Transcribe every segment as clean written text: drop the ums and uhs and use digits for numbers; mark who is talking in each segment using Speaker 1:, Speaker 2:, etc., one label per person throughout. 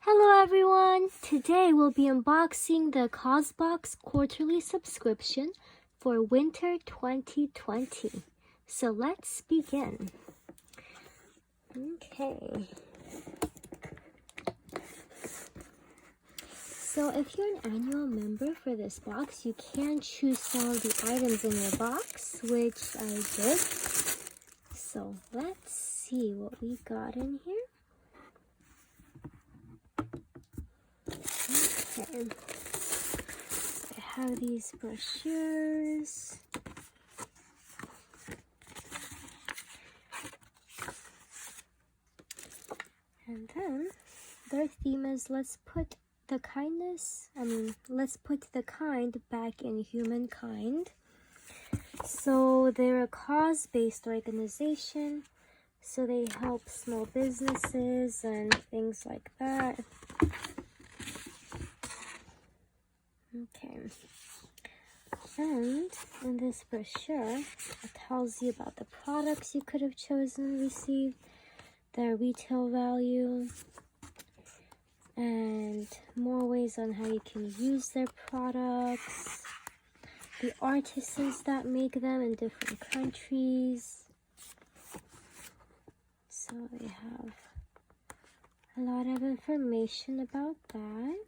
Speaker 1: Hello everyone! Today we'll be unboxing the Causebox quarterly subscription for winter 2020. So let's begin. Okay. So if you're an annual member for this box, you can choose some of the items in your box, which I did. So let's see what we got in here. Okay. I have these brochures. And then their theme is let's put the kind back in humankind. So they're a cause-based organization. So they help small businesses and things like that. Okay, and in this brochure, it tells you about the products you could have chosen to receive, their retail value, and more ways on how you can use their products, the artisans that make them in different countries. So we have a lot of information about that.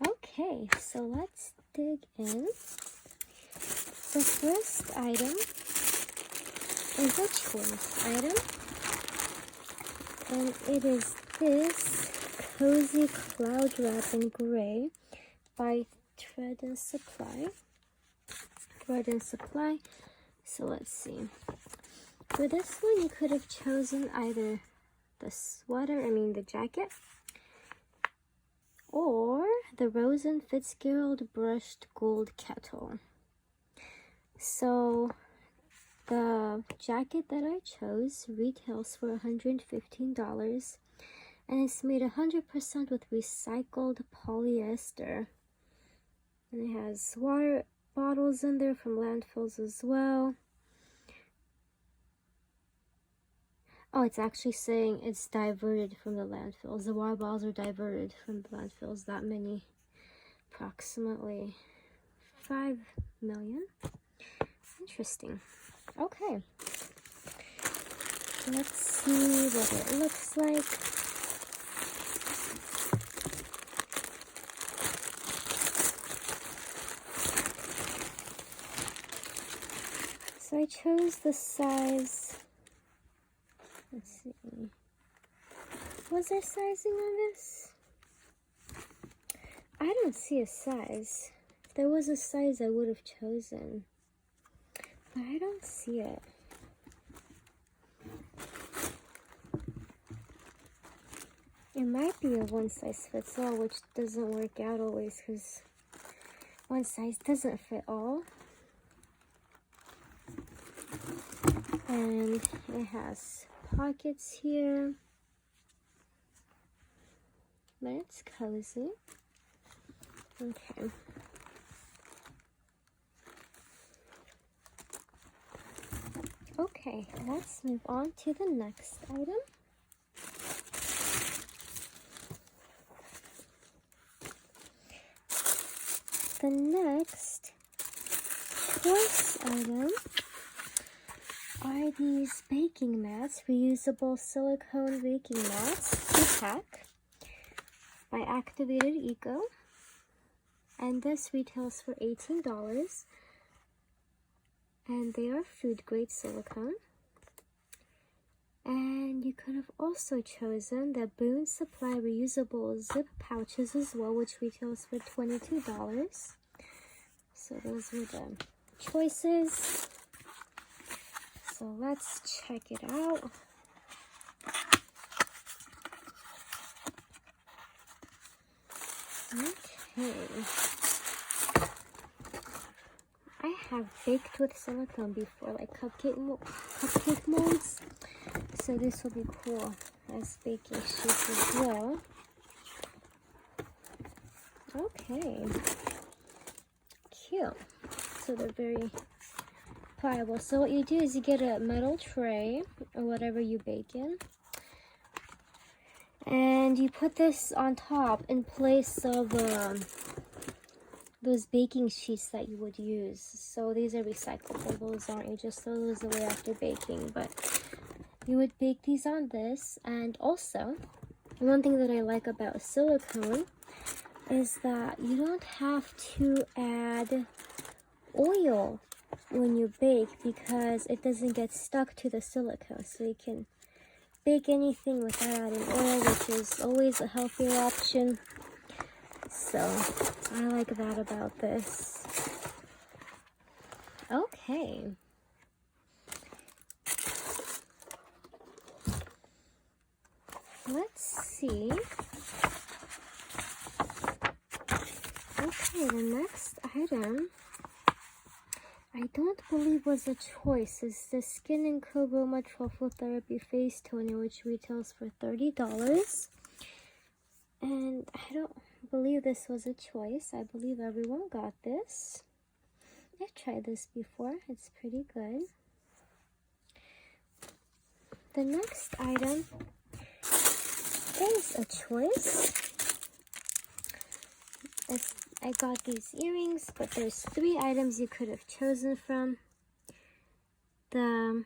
Speaker 1: Okay, so let's dig in. The first item is a choice item, and it is this cozy cloud wrap in gray by Thread and Supply. So let's see. For this one, you could have chosen either the jacket, or the Rose and Fitzgerald brushed gold kettle. So the jacket that I chose retails for $115, and it's made 100% with recycled polyester. And it has water bottles in there from landfills as well. Oh, it's actually saying it's diverted from the landfills. The water bottles are diverted from the landfills. That many, approximately 5 million. Interesting. Okay. Let's see what it looks like. So I chose the size. Let's see. Was there sizing on this? I don't see a size. If there was a size, I would have chosen. But I don't see it. It might be a one size fits all, which doesn't work out always because one size doesn't fit all. And it has pockets here, but it's cozy. Okay. Okay, let's move on to the next item. The next choice item are these baking mats, reusable silicone baking mats, 2-pack by Activated Eco, and this retails for $18, and they are food grade silicone. And you could have also chosen the Boone Supply reusable zip pouches as well, which retails for $22. So those were the choices. So let's check it out. Okay. I have baked with silicone before, like cupcake molds. So this will be cool as baking sheets as well. Okay. Cute. So they're very pliable. So what you do is you get a metal tray or whatever you bake in, And you put this on top in place of those baking sheets that you would use. So these are recyclable. Those aren't. You just throw those away after baking. But you would bake these on this. And also, one thing that I like about silicone is that you don't have to add oil when you bake because it doesn't get stuck to the silicone. So you can bake anything without adding oil, which is always a healthier option. So I like that about this. Okay. Let's see. Okay, the next item I don't believe was a choice. Is the Skin & Co. Roma Truffle Therapy Face Toner, which retails for $30. And I don't believe this was a choice. I believe everyone got this. I've tried this before. It's pretty good. The next item is a choice. I got these earrings, but there's 3 items you could have chosen from. The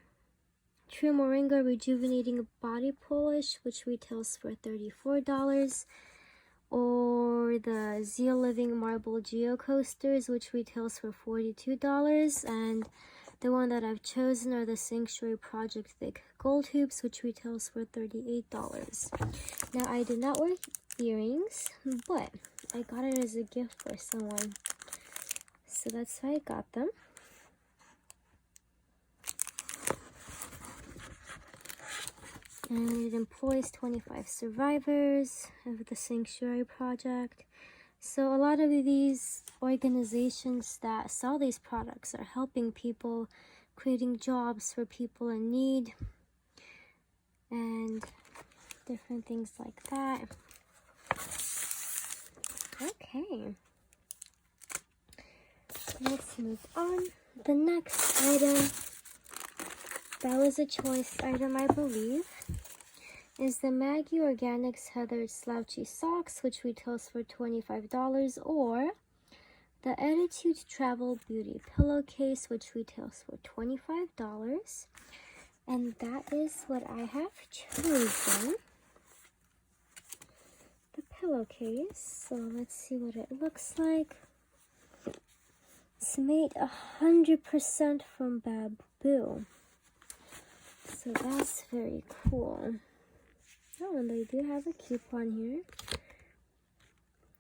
Speaker 1: True Moringa Rejuvenating Body Polish, which retails for $34. Or the Zeal Living Marble Geo Coasters, which retails for $42. And the one that I've chosen are the Sanctuary Project Thick Gold Hoops, which retails for $38. Now, I did not wear earrings, but I got it as a gift for someone. So that's why I got them. And it employs 25 survivors of the Sanctuary Project. So a lot of these organizations that sell these products are helping people, creating jobs for people in need, and different things like that. Okay. Let's move on. The next item, that was a choice item, I believe, is the Maggie Organics Heather Slouchy Socks, which retails for $25, or the Attitude Travel Beauty Pillowcase, which retails for $25. And that is what I have chosen. The pillowcase. So let's see what it looks like. It's made 100% from bamboo. So that's very cool. Oh, and they do have a coupon here.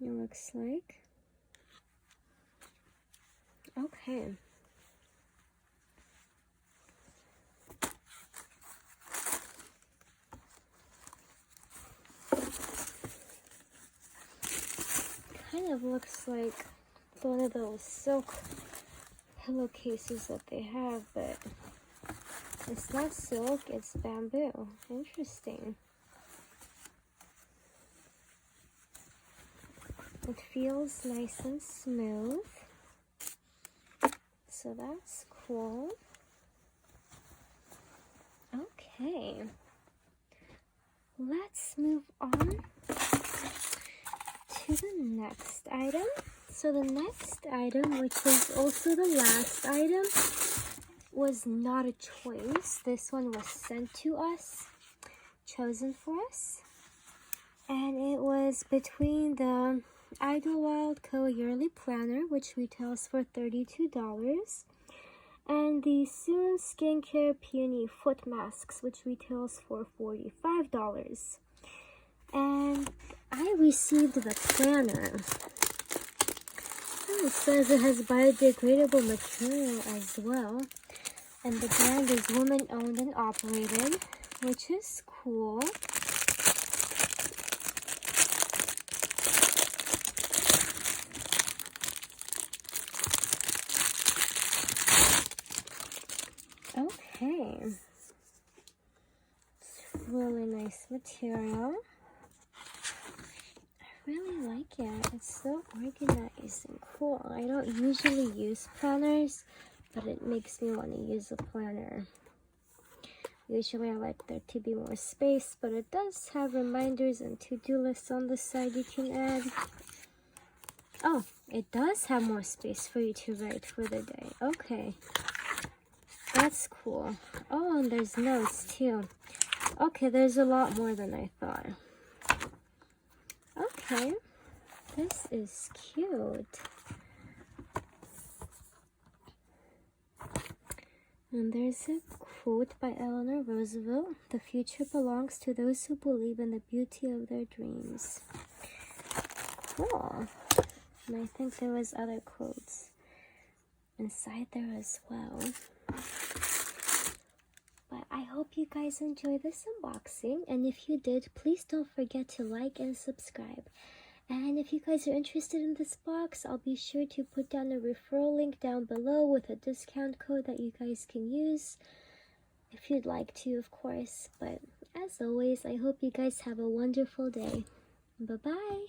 Speaker 1: It looks like. Okay. Kind of looks like one of those silk pillowcases that they have, but it's not silk, it's bamboo. Interesting. It feels nice and smooth. So that's cool. Okay. Let's move on to the next item. So the next item, which is also the last item, was not a choice. This one was sent to us, chosen for us. And it was between the Ideal Wildco Yearly Planner, which retails for $32, and the Soon Skincare Peony Foot Masks, which retails for $45. And I received the planner. Oh, it says it has biodegradable material as well. And the brand is woman-owned and operated, which is cool. Okay. It's really nice material. I really like it. It's so organized and cool. I don't usually use planners, but it makes me want to use a planner. Usually I like there to be more space, but it does have reminders and to-do lists on the side you can add. Oh, it does have more space for you to write for the day. Okay, that's cool. Oh, and there's notes too. Okay, there's a lot more than I thought. Okay, this is cute. And there's a quote by Eleanor Roosevelt: "The future belongs to those who believe in the beauty of their dreams." Cool. And I think there was other quotes inside there as well. But I hope you guys enjoyed this unboxing, and if you did, please don't forget to like and subscribe. And if you guys are interested in this box, I'll be sure to put down a referral link down below with a discount code that you guys can use if you'd like to, of course. But as always, I hope you guys have a wonderful day. Bye-bye.